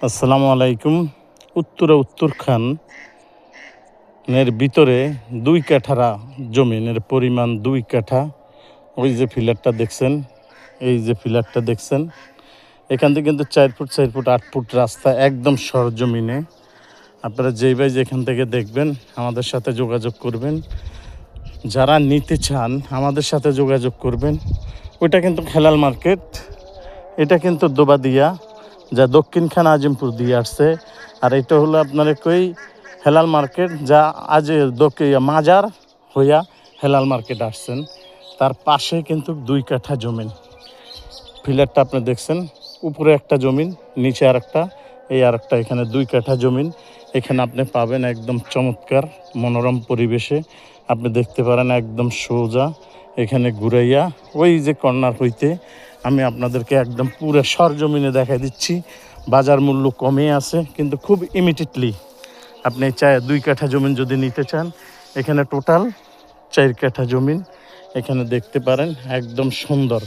আসসালামু আলাইকুম। উত্তরখানের ভিতরে ২ কাঠারা জমিনের পরিমাণ ২ কাঠা। ওই যে ফিলারটা দেখছেন, এই যে ফিলারটা দেখছেন, এখান থেকে কিন্তু ৪ ফুট ৪ ফুট ৮ ফুট রাস্তা একদম সরজমিনে। আপনারা যেই ভাই যেখান থেকে দেখবেন আমাদের সাথে যোগাযোগ করবেন। যারা নিতে চান আমাদের সাথে যোগাযোগ করবেন। ওইটা কিন্তু হেলাল মার্কেট, এটা কিন্তু দোবাদিয়া, যা দক্ষিণখান আজিমপুর দিয়ে আসছে। আর এটা হলো আপনার কই হেলাল মার্কেট, যা আজ মাজার হইয়া হেলাল মার্কেট আসছেন। তার পাশে কিন্তু ২ কাঠা জমিন। ফিলারটা আপনি দেখছেন, উপরে একটা জমিন, নিচে আরেকটা, এই আরেকটা, এখানে ২ কাঠা জমিন। এখানে আপনি পাবেন একদম চমৎকার মনোরম পরিবেশে। আপনি দেখতে পারেন একদম সোজা এখানে ঘুরাইয়া ওই যে কর্নার হইতে আমি আপনাদেরকে একদম পুরো সরজমিনে দেখাই দিচ্ছি। বাজার মূল্য কমে আছে, কিন্তু খুব ইমিডিয়েটলি আপনি ২ কাঠা জমিন যদি নিতে চান, এখানে টোটাল ৪ কাঠা জমিন। এখানে দেখতে পারেন একদম সুন্দর,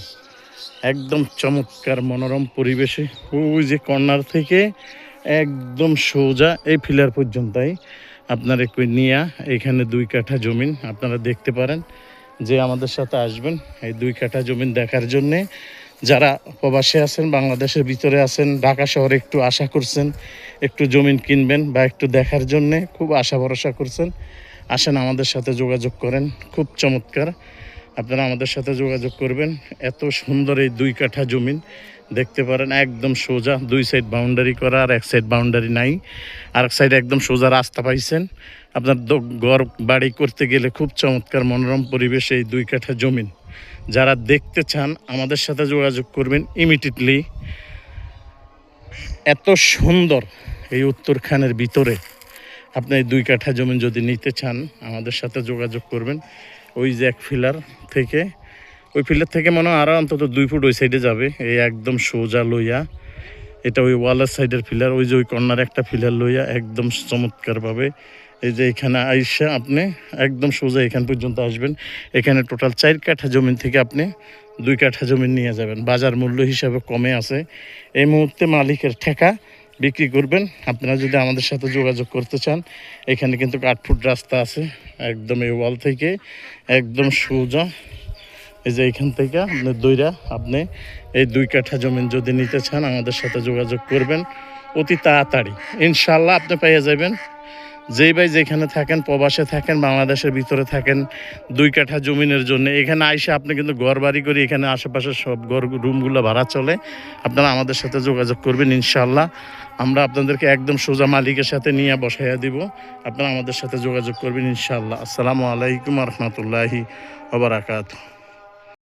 একদম চমৎকার মনোরম পরিবেশে। ওই যে কর্নার থেকে একদম সোজা এই ফিলার পর্যন্তই আপনারা কই নিয়া এখানে ২ কাঠা জমিন আপনারা দেখতে পারেন। যে আমাদের সাথে আসবেন এই ২ কাঠা জমিন দেখার জন্যে। যারা প্রবাসে আছেন, বাংলাদেশের ভিতরে আছেন, ঢাকা শহরে একটু আশা করছেন একটু জমিন কিনবেন বা একটু দেখার জন্যে, খুব আশা ভরসা করছেন, আসেন আমাদের সাথে যোগাযোগ করেন। খুব চমৎকার, আপনারা আমাদের সাথে যোগাযোগ করবেন। এত সুন্দর এই ২ কাঠা জমিন দেখতে পারেন, একদম সোজা ২ সাইড বাউন্ডারি করা, আর এক সাইড বাউন্ডারি নাই, আর এক সাইড একদম সোজা রাস্তা পাইছেন। আপনার ঘর বাড়ি করতে গেলে খুব চমৎকার মনোরম পরিবেশে এই ২ কাঠা জমিন। যারা দেখতে চান আমাদের সাথে যোগাযোগ করবেন ইমিডিয়েটলি। এত সুন্দর এই উত্তরখানের ভিতরে আপনি এই ২ কাঠা জমিন যদি নিতে চান আমাদের সাথে যোগাযোগ করবেন। ওই যে এক ফিলার থেকে, ওই ফিলার থেকে মনে হয় আরও অন্তত ২ ফুট ওই সাইডে যাবে, এই একদম সোজা লইয়া। এটা ওই ওয়ালের সাইডের ফিলার, ওই যে ওই কর্নারে একটা ফিলার লইয়া একদম চমৎকারভাবে এই যে এখানে আইসা আপনি একদম সোজা এখান পর্যন্ত আসবেন। এখানে টোটাল ৪ কাঠা জমিন থেকে আপনি ২ কাঠা জমিন নিয়ে যাবেন। বাজার মূল্য হিসাবে কমে আছে। এই মুহূর্তে মালিকের ঠেকা বিক্রি করবেন। আপনারা যদি আমাদের সাথে যোগাযোগ করতে চান, এখানে কিন্তু ৮ ফুট রাস্তা আছে একদম এই ওয়াল থেকে একদম সোজা। এই যে এইখান থেকে আপনি দইরা আপনি এই ২ কাঠা জমিন যদি নিতে চান আমাদের সাথে যোগাযোগ করবেন অতি তাড়াতাড়ি। ইনশাল্লাহ আপনি পেয়ে যাবেন। যেই ভাই যেখানে থাকেন, প্রবাসে থাকেন, বাংলাদেশের ভিতরে থাকেন, ২ কাঠা জমিনের জন্য এখানে আইসে আপনি কিন্তু ঘর বাড়ি করি, এখানে আশেপাশে সব ঘর রুমগুলো ভাড়া চলে। আপনারা আমাদের সাথে যোগাযোগ করবেন, ইনশাল্লাহ আমরা আপনাদেরকে একদম সোজা মালিকের সাথে নিয়ে বসাইয়া দিব। আপনারা আমাদের সাথে যোগাযোগ করবেন ইনশাল্লাহ। আসসালামু আলাইকুম রহমতুল্লাহি ওয়া বারাকাতুহু।